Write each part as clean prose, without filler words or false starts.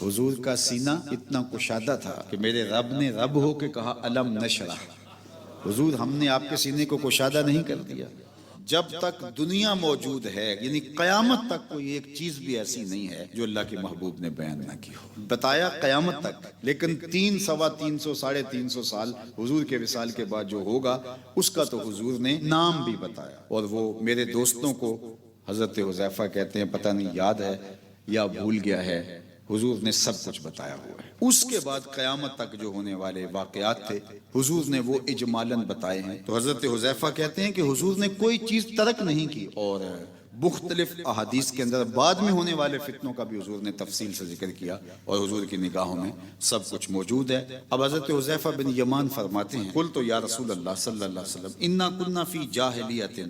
حضور کا سینہ اتنا کشادہ تھا کہ میرے رب نے رب ہو کے کہا الم نشرح، حضور ہم نے آپ کے سینے کو کشادہ نہیں کر دیا۔ جب تک دنیا موجود ہے یعنی قیامت تک کوئی ایک چیز بھی ایسی نہیں ہے جو اللہ کے محبوب نے بیان نہ کی ہو، بتایا قیامت تک، لیکن 300 ساڑھے 300 سال حضور کے وصال کے بعد جو ہوگا اس کا تو حضور نے نام بھی بتایا، اور وہ میرے دوستوں کو حضرت حذیفہ کہتے ہیں پتہ نہیں یاد ہے یا بھول گیا ہے، حضور نے سب کچھ بتایا ہوا ہے۔ اس کے بعد قیامت تک جو ہونے والے واقعات تھے حضور نے وہ اجمالاً بتائے ہیں۔ تو حضرت حذیفہ کہتے ہیں کہ حضور نے کوئی چیز ترک نہیں کی، اور مختلف احادیث کے اندر بعد میں ہونے والے فتنوں کا بھی حضور نے تفصیل سے ذکر کیا، اور حضور کی نگاہوں میں سب کچھ موجود ہے۔ اب حضرت حذیفہ بن یمان فرماتے ہیں قلت یا رسول اللہ صلی اللہ علیہ وسلم انا کنا فی جاہلیت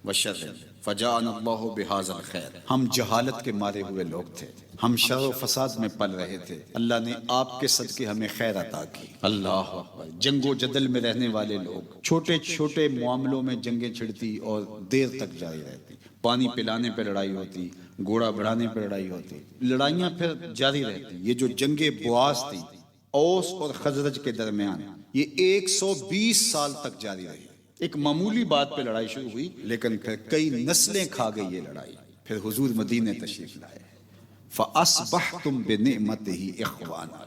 وشر فجاءنا اللہ بہذا الخیر، ہم جہالت کے مارے ہوئے لوگ تھے، ہم شر و فساد میں پل رہے تھے، اللہ نے آپ کے صدقے ہمیں خیر عطا کی۔ اللہ اکبر، جنگ و جدل میں رہنے والے لوگ، چھوٹے چھوٹے معاملوں میں جنگیں چھڑتی اور دیر تک جاری رہتی، پانی پلانے پہ لڑائی ہوتی، گھوڑا بڑھانے پہ لڑائی ہوتی، لڑائیاں پھر جاری رہتی۔ یہ جو جنگ بواس تھی اوس اور خزرج کے درمیان، یہ 120 سال تک جاری رہی۔ ایک معمولی بات پہ لڑائی شروع ہوئی لیکن پھر کئی نسلیں کھا گئی یہ لڑائی، پھر حضور مدینے تشریف لائے، فَأَصْبَحْتُمْ بِنِعْمَتِهِ إِخْوَانًا،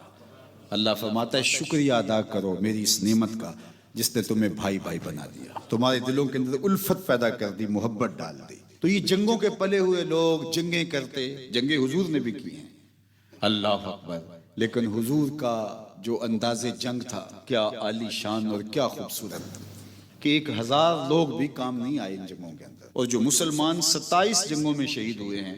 اللہ فرماتا ہے شکریہ ادا کرو میری اس نعمت کا جس نے تمہیں بھائی بھائی بنا دیا، تمہارے دلوں کے اندر الفت پیدا کر دی، محبت ڈال دی۔ تو یہ جنگوں کے پلے ہوئے لوگ جنگیں کرتے، جنگیں حضور نے بھی کی ہیں، اللہ اکبر، لیکن حضور کا جو انداز جنگ تھا کیا عالی شان اور کیا خوبصورت کہ 1000 لوگ بھی کام نہیں آئے ان جنگوں کے اندر، اور جو مسلمان 27 جنگوں میں شہید ہوئے ہیں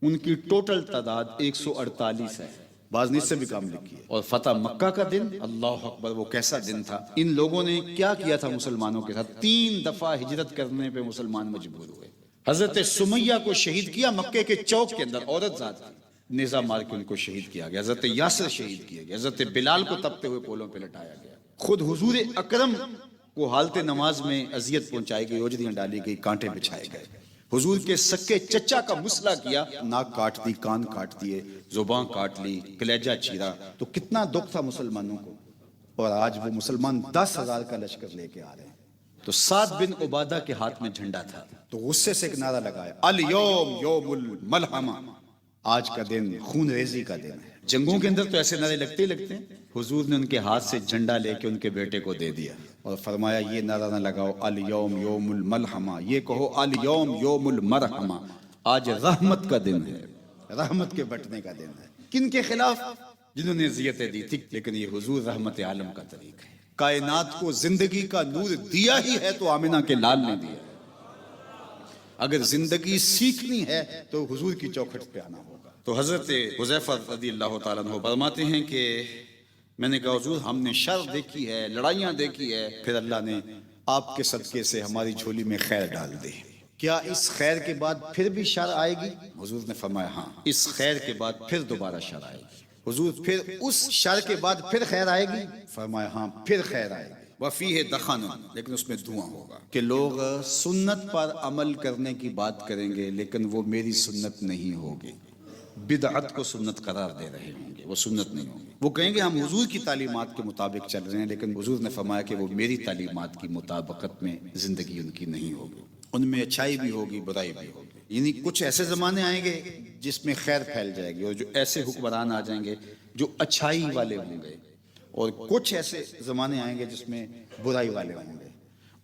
ان کی ٹوٹل تعداد 148 ہے، بعض نے اس سے بھی کام لکھی ہے۔ اور فتح مکہ کا دن، اللہ اکبر، وہ کیسا دن تھا، ان لوگوں نے کیا کیا تھا مسلمانوں کے ساتھ، 3 دفعہ ہجرت کرنے پہ مسلمان مجبور ہوئے۔ حضرت سمیہ کو شہید کیا مکے کے چوک کے اندر، عورت ذات تھی، نیزہ مار کے ان کو شہید کیا گیا۔ حضرت یاسر شہید کیا گیا، حضرت بلال کو تپتے ہوئے پولوں پہ لٹایا گیا، خود حضور اکرم کو حالت نماز میں اذیت پہنچائی گئی، اوجڑیاں ڈالی گئی، کانٹے بچھائے گئے، حضور کے سکے چچا کا مسئلہ کیا، ناک کاٹ دی، کان کاٹ دیے، زبان کاٹ لی، کلیجہ چیرا، تو کتنا دکھ تھا مسلمانوں کو، اور آج وہ مسلمان 10,000 کا لشکر لے کے آ رہے ہیں۔ تو سعد بن عبادہ کے ہاتھ میں جھنڈا تھا، تو غصے سے ایک نعرہ لگایا الیوم یوم الملحمہ، آج کا دن خون ریزی کا دن ہے۔ جنگوں کے اندر تو ایسے نعرے لگتے ہی لگتے ہیں، حضور نے ان کے ہاتھ سے جھنڈا لے کے ان کے بیٹے کو دے دیا اور فرمایا یہ نعرہ نہ لگاؤ الیوم یوم الملحمہ، یہ کہو الیوم یوم المرحمہ، آج رحمت کا دن ہے، رحمت کے بٹنے کا دن ہے۔ کن کے خلاف؟ جنہوں نے اذیتیں دی تھی، لیکن یہ حضور رحمت عالم کا طریق ہے، کائنات کو زندگی کا نور دیا ہی ہے تو آمنہ کے لال نے دیا، اگر زندگی سیکھنی ہے تو حضور کی چوکھٹ پہ آنا ہوگا۔ تو حضرت حذیفہ رضی اللہ تعالیٰ عنہ فرماتے ہیں کہ میں نے کہا حضور ہم نے شر دیکھی ہے، لڑائیاں دیکھی ہے، پھر اللہ نے آپ کے صدقے سے ہماری جھولی میں خیر ڈال دی، کیا اس خیر کے بعد پھر بھی شر آئے گی؟ حضور نے فرمایا ہاں، اس خیر کے بعد پھر دوبارہ شر آئے گی۔ حضور پھر اس شر کے بعد پھر خیر آئے گی؟ فرمایا ہاں پھر خیر آئے گی، وفیہ دخن، لیکن اس میں دھواں ہوگا، کہ لوگ سنت پر عمل کرنے کی بات کریں گے لیکن وہ میری سنت نہیں ہوگی، بدعت کو سنت قرار دے رہے ہوں گے، وہ سنت نہیں ہوگی، وہ کہیں گے ہم حضور کی تعلیمات کے مطابق چل رہے ہیں، لیکن حضور نے فرمایا کہ وہ میری تعلیمات کی مطابقت میں زندگی ان کی نہیں ہوگی، ان میں اچھائی بھی ہوگی برائی بھی ہوگی۔ یعنی کچھ ایسے زمانے آئیں گے جس میں خیر پھیل جائے گی، اور جو ایسے حکمران آ جائیں گے جو اچھائی والے ہوں گے، اور کچھ ایسے زمانے آئیں گے جس میں برائی والے ہوں گے۔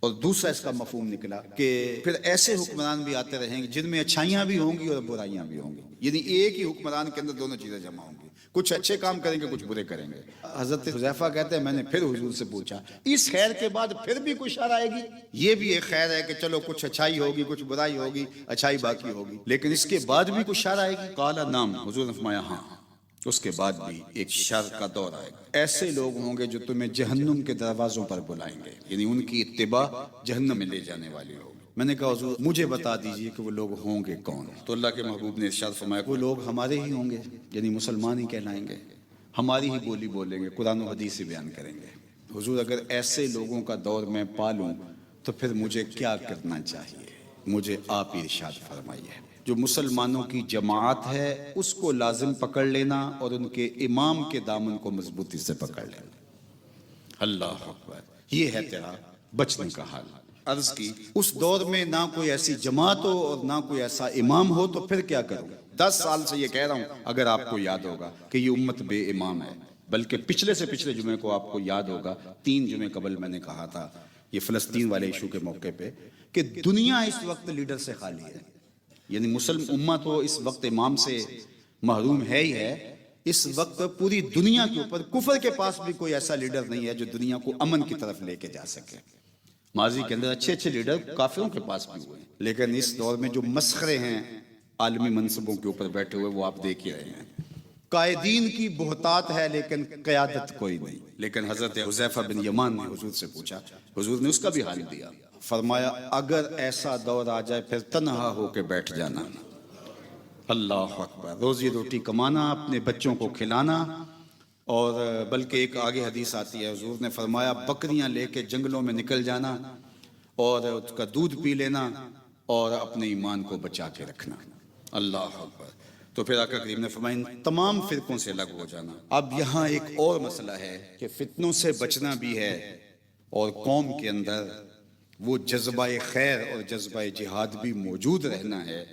اور دوسرا اس کا مفہوم نکلا کہ پھر ایسے حکمران بھی آتے رہیں گے جن میں اچھائیاں بھی ہوں گی اور برائیاں بھی ہوں گی، یعنی ایک ہی حکمران کے اندر دونوں چیزیں جمع ہوں گی، کچھ اچھے کام کریں گے کچھ برے کریں گے۔ حضرت حذیفہ کہتے ہیں میں نے پھر حضور سے پوچھا اس خیر کے بعد پھر بھی کوئی شر آئے گی؟ یہ بھی ایک خیر ہے کہ چلو کچھ اچھائی ہوگی کچھ برائی ہوگی، اچھائی باقی ہوگی، لیکن اس کے بعد بھی کوئی شر آئے گی؟ قال نعم، حضور نے فرمایا ہاں، اس کے بعد بھی ایک شر کا دور آئے گا، ایسے لوگ ہوں گے جو تمہیں جہنم کے دروازوں پر بلائیں گے، یعنی ان کی اتباع جہنم میں لے جانے والی ہوگی۔ میں نے کہا حضور مجھے بتا دیجئے کہ وہ لوگ ہوں گے کون؟ تو اللہ کے محبوب نے ارشاد فرمایا وہ لوگ ہمارے ہی ہوں گے، یعنی مسلمان ہی کہلائیں گے، ہماری ہی بولی بولیں گے، قرآن و حدیث سے بیان کریں گے۔ حضور اگر ایسے لوگوں کا دور میں پالوں تو پھر مجھے کیا کرنا چاہیے؟ مجھے آپ ارشاد فرمائیے۔ جو مسلمانوں کی جماعت ہے اس کو لازم پکڑ لینا اور ان کے امام کے دامن کو مضبوطی سے پکڑ لینا۔ اللہ اکبر، یہ ہے تیرا بچنے کا حال۔ عرض کی اس دور میں نہ کوئی ایسی جماعت ہو اور نہ کوئی ایسا امام ہو تو پھر کیا کروں؟ 10 سال سے یہ کہہ رہا ہوں، اگر آپ کو یاد ہوگا کہ یہ امت بے امام ہے، بلکہ پچھلے سے پچھلے جمعے کو آپ کو یاد ہوگا، 3 جمعے قبل میں نے کہا تھا یہ فلسطین والے ایشو کے موقع پہ کہ دنیا اس وقت لیڈر سے خالی ہے، یعنی مسلم امت تو اس وقت امام سے محروم ہے ہی ہے۔ اس وقت پوری دنیا کے اوپر کفر کے پاس بھی کوئی ایسا لیڈر نہیں ہے جو دنیا کو امن کی طرف لے کے جا سکے۔ ماضی کے اندر اچھے اچھے لیڈر کافروں کے پاس بھی ہوئے ہیں، لیکن اس دور میں جو مسخرے ہیں عالمی منصبوں کے اوپر بیٹھے ہوئے وہ آپ دیکھ ہی رہے ہیں۔ قائدین کی بہتات ہے لیکن قیادت کوئی نہیں۔ لیکن حضرت حذیفہ بن یمان نے حضور سے پوچھا، حضور نے اس کا بھی حال دیا، فرمایا اگر ایسا دور آ جائے پھر تنہا ہو کے بیٹھ جانا۔ اللہ اکبر، روزی روٹی کمانا، اپنے بچوں کو کھلانا، اور بلکہ ایک آگے حدیث آتی ہے حضور نے فرمایا بکریاں لے کے جنگلوں میں نکل جانا اور اس کا دودھ پی لینا اور اپنے ایمان کو بچا کے رکھنا۔ اللہ اکبر۔ تو پھر آقا کریم نے فرمایا ان تمام فرقوں سے الگ ہو جانا۔ اب یہاں ایک اور مسئلہ ہے کہ فتنوں سے بچنا بھی ہے اور قوم کے اندر وہ جذبہ خیر اور جذبہ جہاد بھی موجود رہنا ہے،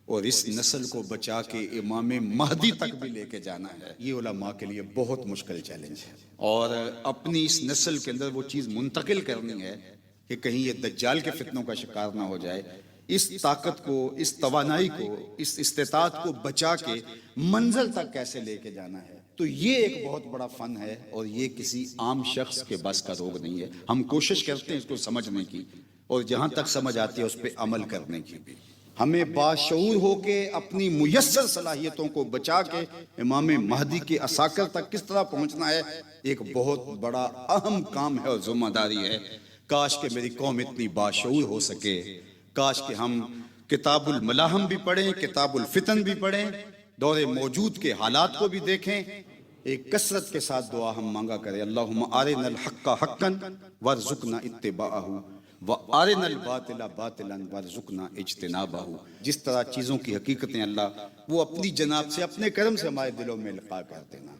اور اس نسل کو بچا کے امام مہدی تک بھی لے کے جانا ہے۔ یہ علماء کے لیے بہت مشکل چیلنج ہے، اور اپنی اس نسل کے اندر وہ چیز منتقل کرنی ہے کہ کہیں یہ دجال کے فتنوں کا شکار نہ ہو جائے۔ اس طاقت کو، اس توانائی کو، اس استطاعت کو بچا کے منزل تک کیسے لے کے جانا ہے، تو یہ ایک بہت بڑا فن ہے، اور یہ کسی عام شخص کے بس کا روگ نہیں ہے۔ ہم کوشش کرتے ہیں اس کو سمجھنے کی، اور جہاں تک سمجھ آتی ہے اس پہ عمل کرنے کی بھی۔ ہمیں باشعور ہو کے اپنی میسر صلاحیتوں کو بچا کے امام مہدی کے عساکر تک کس طرح پہنچنا ہے، ایک بہت بڑا اہم کام ہے اور ذمہ داری ہے۔ کاش کہ میری قوم اتنی باشعور ہو سکے، کاش کہ ہم کتاب الملاحم بھی پڑھیں، کتاب الفتن بھی پڑھیں، دور موجود کے حالات کو بھی دیکھیں۔ ایک کثرت کے ساتھ دعا ہم مانگا کریں، اللہم ارنا الحق حقا وارزقنا اتباعہ وارنا الباطل باطلا وارزقنا اجتنابہ۔ جس طرح چیزوں کی حقیقتیں اللہ وہ اپنی جناب سے، اپنے کرم سے ہمارے دلوں میں القاء کر دینا۔